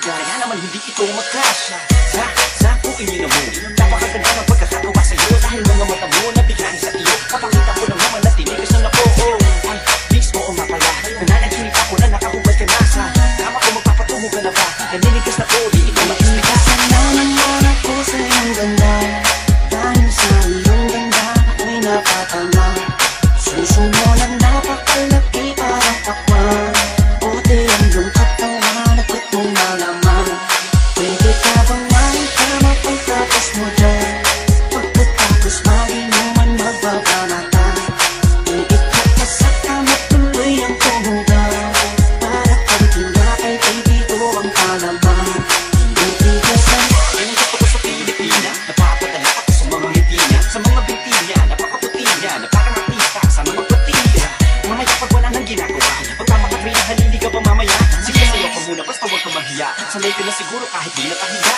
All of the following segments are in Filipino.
Kaya naman hindi ito magkasya. Sa kukin nyo na mo, napakaganda ng pagkakagawa sa'yo. Dahil mga mata mo nabigyan sa iyo. Kapakita ko lang naman na tinigas na ako. Ay, please, oo nga pala. Nananaginip ako na nakahubad ka na sa kama ko, magpapatungo ka na ba? Naninigas na ko, di ito mag-islikas. Naman ako sa iyong ganda. Dahil sa iyong ganda ako'y napatama. Susunod ang napakalaki parang pakwan. Buti ang iyong katawan at ba't mong malaman. Pwede ka bang makikama pagtapos mo dyan? Pagkatapos mag-inuman magbabanatan. Pwede ka pa sa kama tuloy ang tumugan. Para pang tinakay kay dito ang kalaman. Pwede ka sa Ngayon gusto ko sa Pilipina, napapadala ako sa mga Medina. Sa mga bintinya, napakaputi niya, na parang artista, sana magpatira. Mamaya pag wala nang ginagawa, pagpamakatri na halili ka pa mamaya. Sige sa'yo ka muna, basta huwag ka mahiya. Sanay ka na siguro kahit di nakahiga.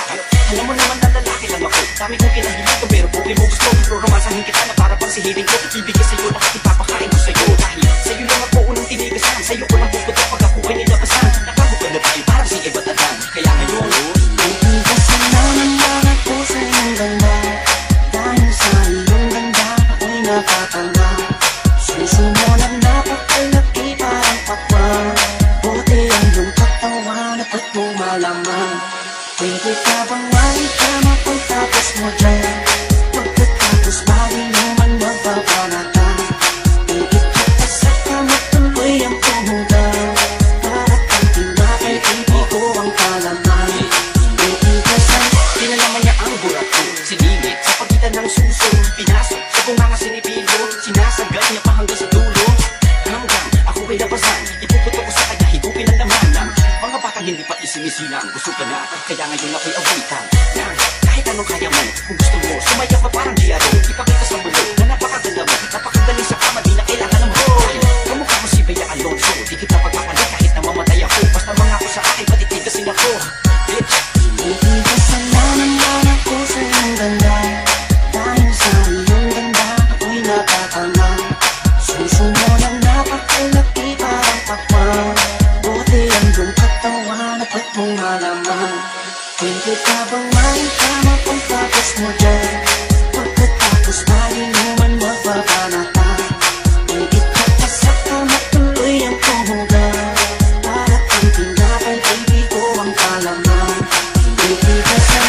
Alam mo naman na lalaki lang ako. Dami kong kinahilig ko, pero pobre mo gusto. Pero romansahin kita na para pang sihiling ko. Ibig ka sa'yo, lahat ipapakain ko sa'yo. Dahil sa'yo lang ako unang tinigasan. Sa'yo ko lang bukod pag ako ay nilabasan. Nakabukod na tayo parang si Eva Tadan. Kaya ngayon, Kasi naman ako sa iyong ganda. Dahil sa iyong ganda ako'y napatanga. Susunod ang napakalaki parang pakwan. Buti ang iyong katawan at ba't mo malaman. Pwede ka bang makikama pagtapos mo dyan? Pagkatapos mag-inuman magbabanatan. Pwede ka pa sa kama tuloy ang tumugan. Para kang tinakay hindi ko ang kalaman. Pwede ka sa kinalaman niya ang burat ko. Siningit sa pagitan ng suso. Pinasok sa bunganga sinipilo. Sinasagad niya pa hanggang sa dulo. Hanggang ako ay napasan. Ipuputo ko sa kanya, higupin ang laman ng mga batang hindi pa isinisilang. Gusto ka na, kaya ngayon ako'y awitan ng kahit anong kaya mo. Kung gusto mo, sumaya pa parang GRO. Ipakita sa mundo na napakaganda mo. Napakagaling sa kama, di na kailangan ng boy. Kamukha mo si Bea Alonso. Di kita pagpapalit kahit na mamatay ako. Basta mga ko sa akin, patitigasin ako. Bitch. Pwede ka sa naman ako sa iyong ganda. Dahil sa iyong ganda ako'y napatama. Susunod ang napakalaki parang pakwan. Buti ang iyong katawan at ba't mong malaman. Pwede ka bang makikama pagtapos mo dyan? Pagkatapos mag-inuman magbabanatan. Pwede ka pa sa kama tuloy ang tumugan. Para kang tinakay hindi ko ang kalaman. Pwede ka sa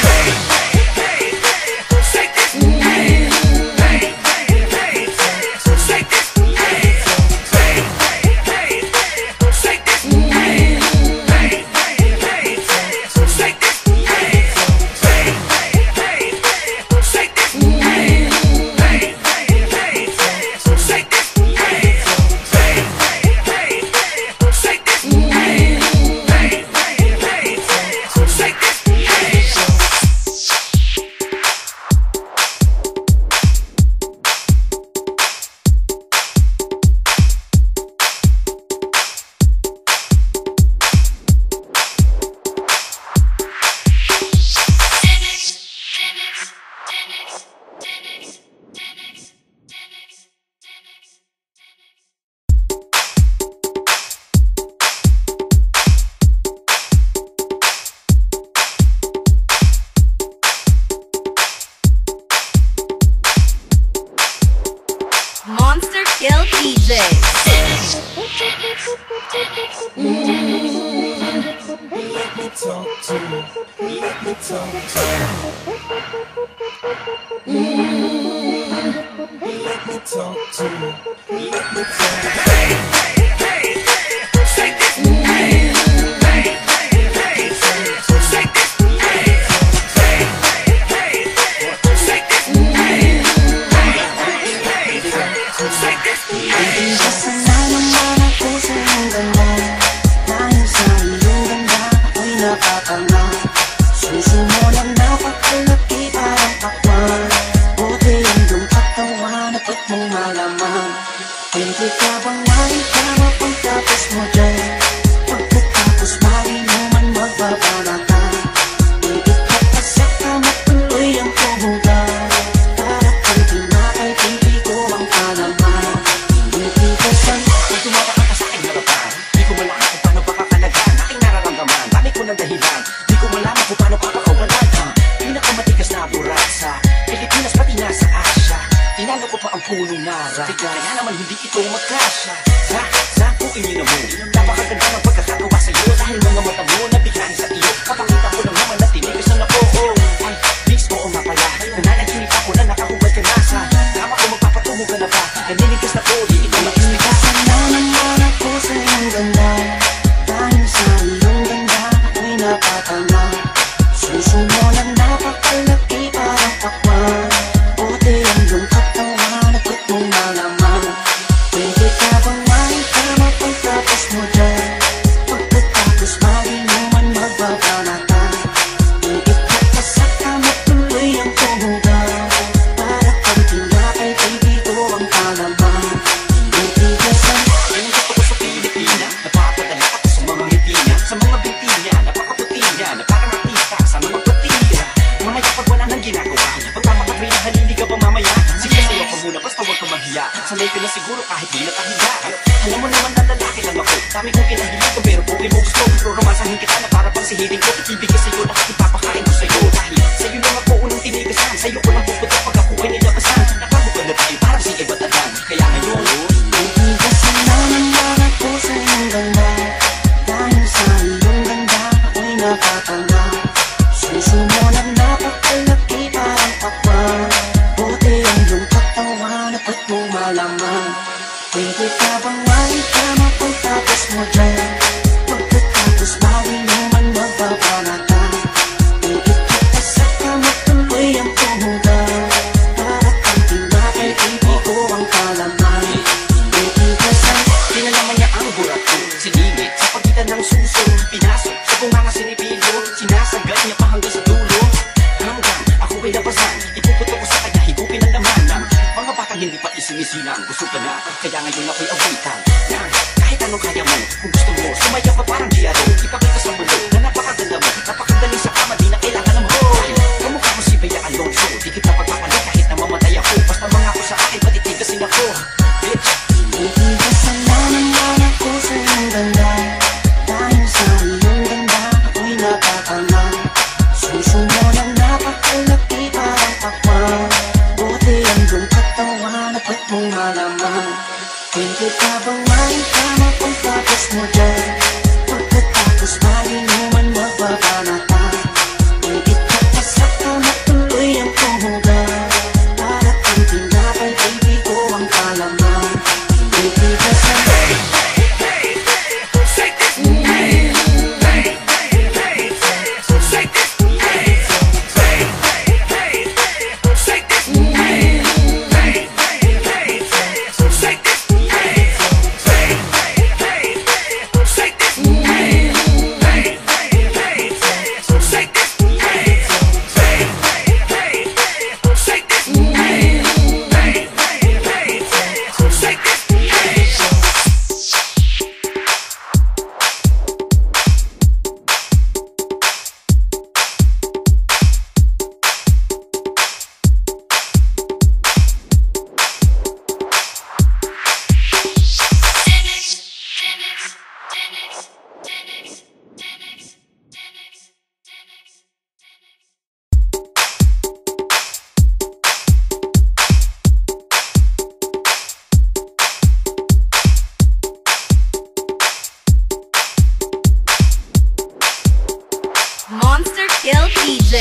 Real DJ.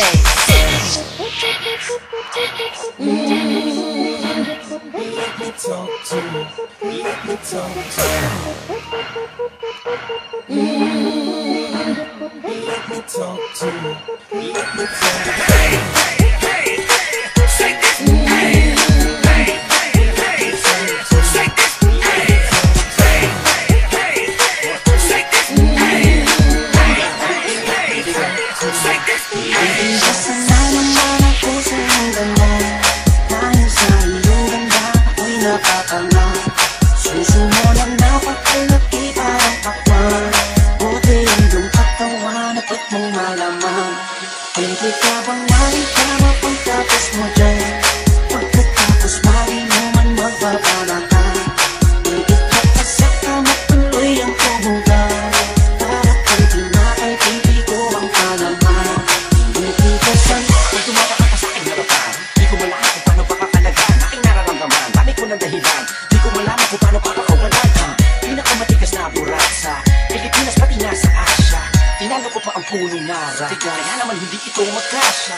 Let me talk to you. Let me talk to you. Let me talk to you. Let me talk to you. Sanay naman ang puso ng ganda. Dahil sa iyong ganda, ako'y napakama. Suso mo lang napakalaki parang pakwan. Buti ang iyong katawan, dapat mong malaman. Pwede ka bang malikama pagtapos mo dyan? Pagkatapos mali mo man magbabalaka. Pwede ka pasaka matuloy ang kumugan. Para kang tinakay, pipi ko ang palaman. Kung tumatakang ka sa'king harapan, di ko malaman kung paano pakakalagan aking nararamdaman, dami ko ng dahilan. Di ko malaman kung paano pakakawalan ang pinakamatigas na burasa. Pilipinas pati nasa Asya, tinalo ko pa ang punong nara. Kaya naman hindi ito magkasya.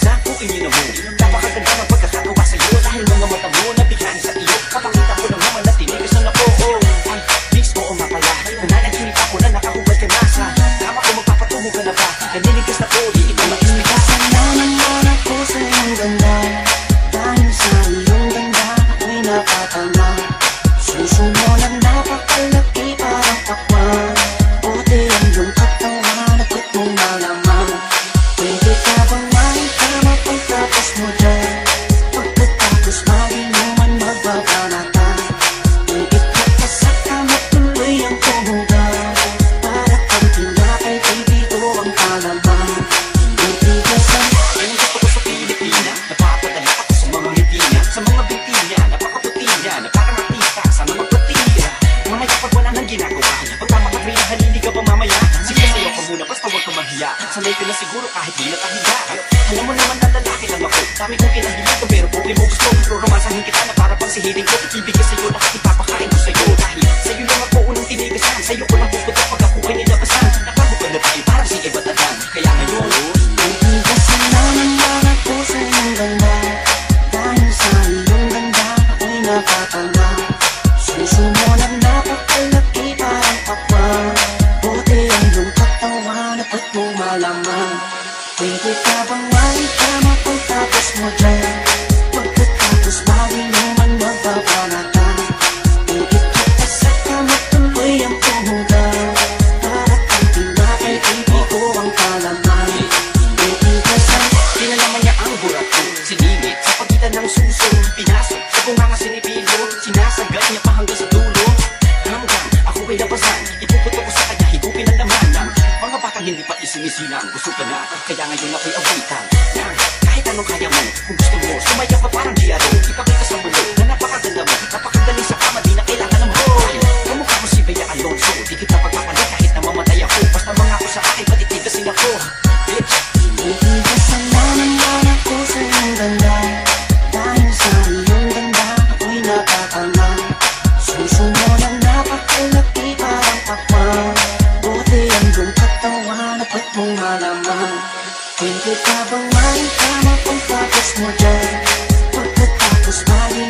Sa bukin niyo na mo, napakaganda ng pagkakatawa sa'yo. Dahil mga mata mo nabigyan sa iyo, kapakita ko lang naman na tinigas na ako. Ay, please mo nga pala, nananaginip ako na nakahubad ka na sa kama ko, magpapatungo ka na ba? Naninigas na ko, di ito makinig. Sanay naman ako sa iyong ganda. Dahil sa iyong ganda, ako'y napatama. Suso mo lang napakalaki parang pakwan. Buti ang iyong katawan, dapat mong malaman. Pwede ka bang malikama pagtapos mo dyan? Pagkatapos mali mo man magbabalaka. Pwede ka pasaka matuloy ang kumugan. Para kang tinakay, baby ko ang palaman. Ang gusto ko sa Pilipina, napapadala ako sa mga ngiti niya, sa mga binti niya, napakaputi niya, napakamatista, sana magpatira. Mamaya pag wala nang ginagawa, pag tama ka rin, halili ka ba mamaya? Sige, sayo ka muna, basta huwag ka mahiya. Sanay ka na siguro kahit di nakahiga. Alam mo naman na lalaki lang ako, dami kong kinahilig, pero buhay mo gusto. Pero romansahin kita na para pang sihiling ko, ibigay sa'yo lahat ipapakain ko sa'yo. Dahil sa'yo lang ako unang tinigasan, sa'yo ko lang pupunta pag ako ay nilabasan. Nakahubad na tayo parang si Eva Tadan, kaya ngayon, Nagtigasan naman ako sa iyong ganda. Dahil sa iyong ganda, ako'y napatama. Suso mo lang napakalaki parang pakwan. Buti ang iyong katawan, dapat mong malaman. Pwede ka bang malikama pagtapos mo dyan? Pagkatapos mali mo man magbabalaka. Pwede ka pasaka matuloy ang kumugan. Para kang tinakay, baby ko ang palaman. kinalaman niya ang burat ko, siningit sa pagitan ng suso. Pinasok sa bunganga sinipilo, sinasagad niya pa hanggang sa dulo. Hanggang ako ay labasan, ipuputo ko sa kanya, higupin ang laman ng mga batang hindi pa isinisilang. Gusto ka na, kaya ngayon ako'y awitan ng kahit anong kaya mo. Kung gusto mo, sumaya ka parang diado. Ipakita sa mundo na napakaganda mo, napakagaling sa kama, di na kailangan ng boy. Kamukha mo si Bea Alonso, di kita pagpapalit kahit na mamatay ako. Basta mga ako sa akin, patitigasin ako, bitch. Nagtigasan naman ako sa iyong ganda. Dahil sa iyong ganda, ako'y napatama. Suso mo lang napakalaki parang pakwan. Buti ang iyong katawan, dapat mong malaman. Pwede ka bang malikama pagtapos mo dyan? Pagkatapos mali